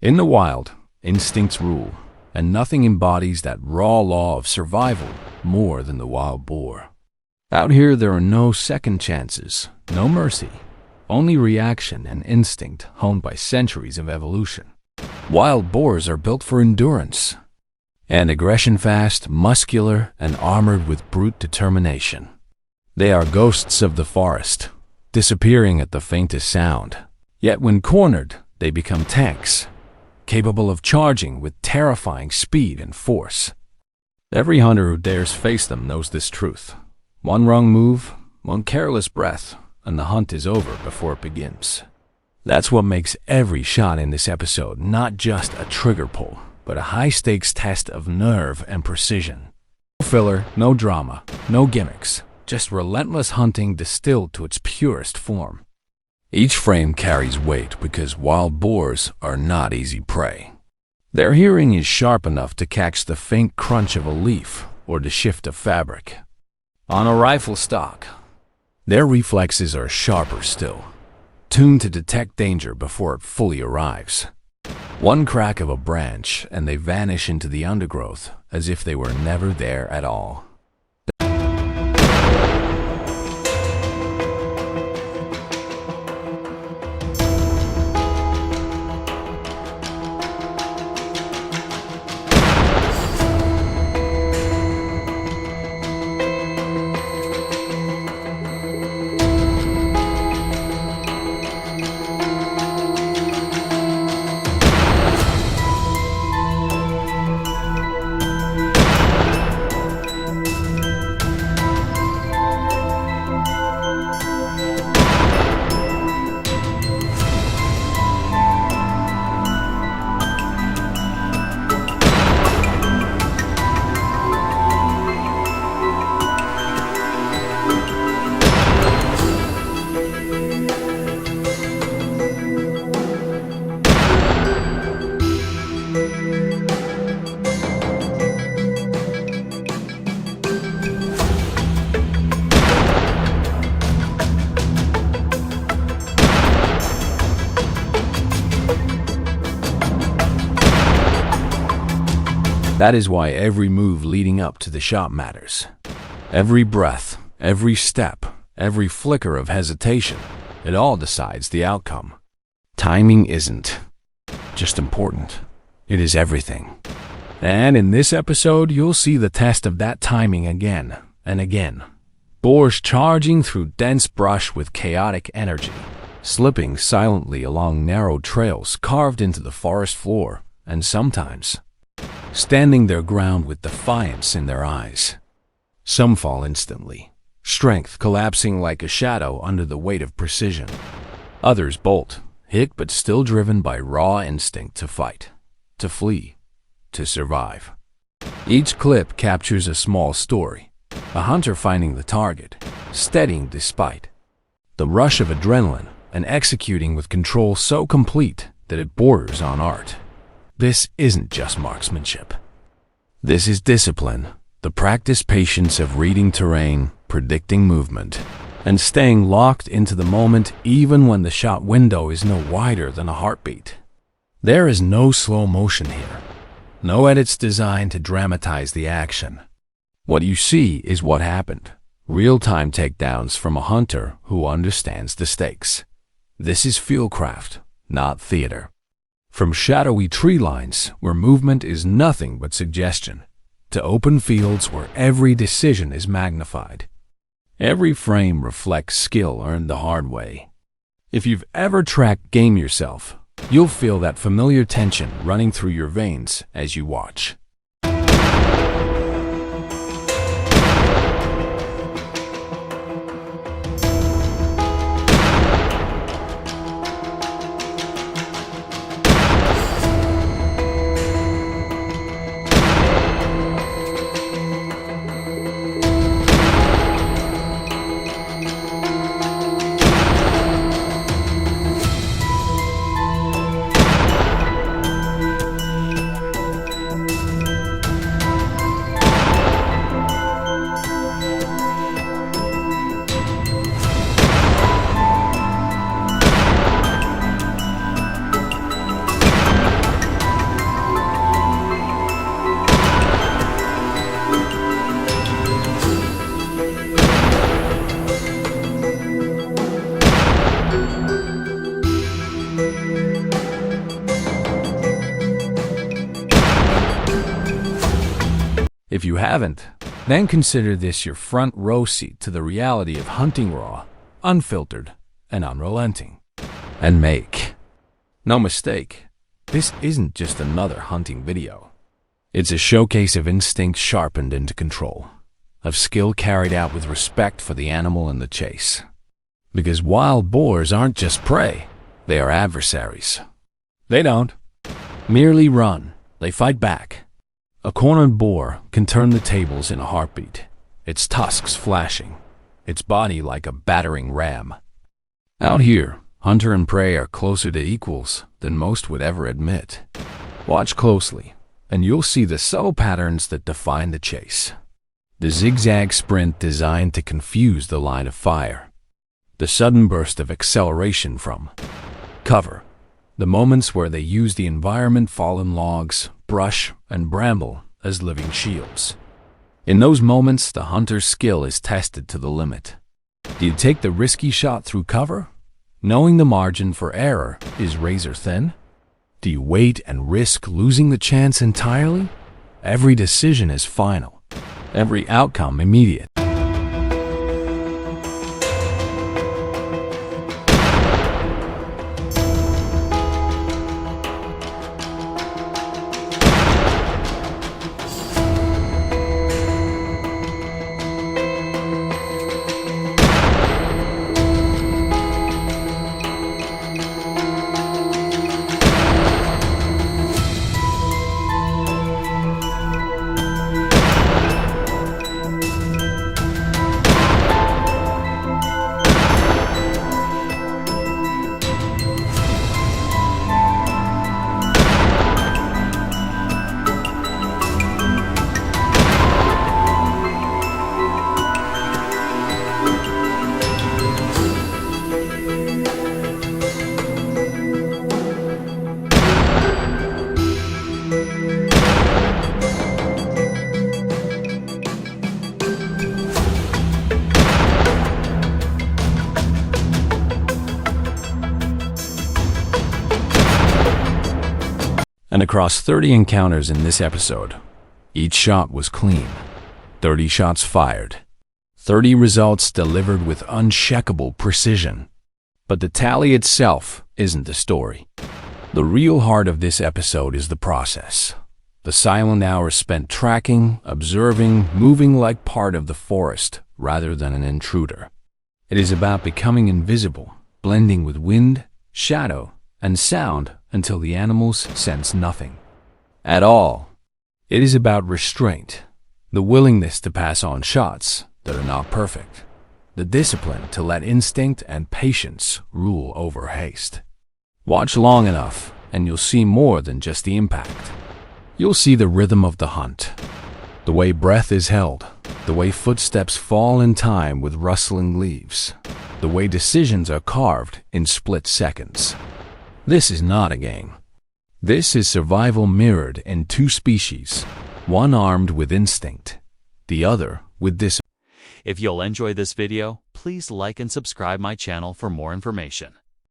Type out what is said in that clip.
In the wild, instincts rule, and nothing embodies that raw law of survival more than the wild boar. Out here, there are no second chances, no mercy, only reaction and instinct honed by centuries of evolution. Wild boars are built for endurance and aggression, fast, muscular, and armored with brute determination. They are ghosts of the forest, disappearing at the faintest sound. Yet when cornered, they become tanks, capable of charging with terrifying speed and force. Every hunter who dares face them knows this truth. One wrong move, one careless breath, and the hunt is over before it begins. That's what makes every shot in this episode not just a trigger pull, but a high-stakes test of nerve and precision. No filler, no drama, no gimmicks, just relentless hunting distilled to its purest form. Each frame carries weight because wild boars are not easy prey. Their hearing is sharp enough to catch the faint crunch of a leaf or the shift of fabric. On a rifle stock, their reflexes are sharper still, tuned to detect danger before it fully arrives. One crack of a branch and they vanish into the undergrowth as if they were never there at all. That is why every move leading up to the shot matters. Every breath, every step, every flicker of hesitation, it all decides the outcome. Timing isn't just important, it is everything. And in this episode, you'll see the test of that timing again and again. Boars charging through dense brush with chaotic energy, slipping silently along narrow trails carved into the forest floor, and sometimes standing their ground with defiance in their eyes. Some fall instantly, strength collapsing like a shadow under the weight of precision. Others bolt, hit but still driven by raw instinct to fight, to flee, to survive. Each clip captures a small story, a hunter finding the target, steadying despite the rush of adrenaline, and executing with control so complete that it borders on art. This isn't just marksmanship. This is discipline, the practiced patience of reading terrain, predicting movement, and staying locked into the moment even when the shot window is no wider than a heartbeat. There is no slow motion here, no edits designed to dramatize the action. What you see is what happened, real-time takedowns from a hunter who understands the stakes. This is fieldcraft, not theater. From shadowy tree lines where movement is nothing but suggestion, to open fields where every decision is magnified. Every frame reflects skill earned the hard way. If you've ever tracked game yourself, you'll feel that familiar tension running through your veins as you watch. If you haven't, then consider this your front row seat to the reality of hunting raw, unfiltered, and unrelenting. And make no mistake, this isn't just another hunting video. It's a showcase of instinct sharpened into control, of skill carried out with respect for the animal and the chase. Because wild boars aren't just prey, they are adversaries. They don't merely run, they fight back. A cornered boar can turn the tables in a heartbeat, its tusks flashing, its body like a battering ram. Out here, hunter and prey are closer to equals than most would ever admit. Watch closely, and you'll see the subtle patterns that define the chase. The zigzag sprint designed to confuse the line of fire. The sudden burst of acceleration from cover. The moments where they use the environment, fallen logs, brush, and bramble as living shields. In those moments, the hunter's skill is tested to the limit. Do you take the risky shot through cover, knowing the margin for error is razor thin? Do you wait and risk losing the chance entirely? Every decision is final, every outcome immediate. And across 30 encounters in this episode, each shot was clean. 30 shots fired. 30 results delivered with uncheckable precision. But the tally itself isn't the story. The real heart of this episode is the process. The silent hours spent tracking, observing, moving like part of the forest rather than an intruder. It is about becoming invisible, blending with wind, shadow, and sound until the animals sense nothing at all. It is about restraint, the willingness to pass on shots that are not perfect, the discipline to let instinct and patience rule over haste. Watch long enough, and you'll see more than just the impact. You'll see the rhythm of the hunt, the way breath is held, the way footsteps fall in time with rustling leaves, the way decisions are carved in split seconds. This is not a game. This is survival mirrored in two species, one armed with instinct, the other with discipline. If you'll enjoy this video, please like and subscribe my channel for more information.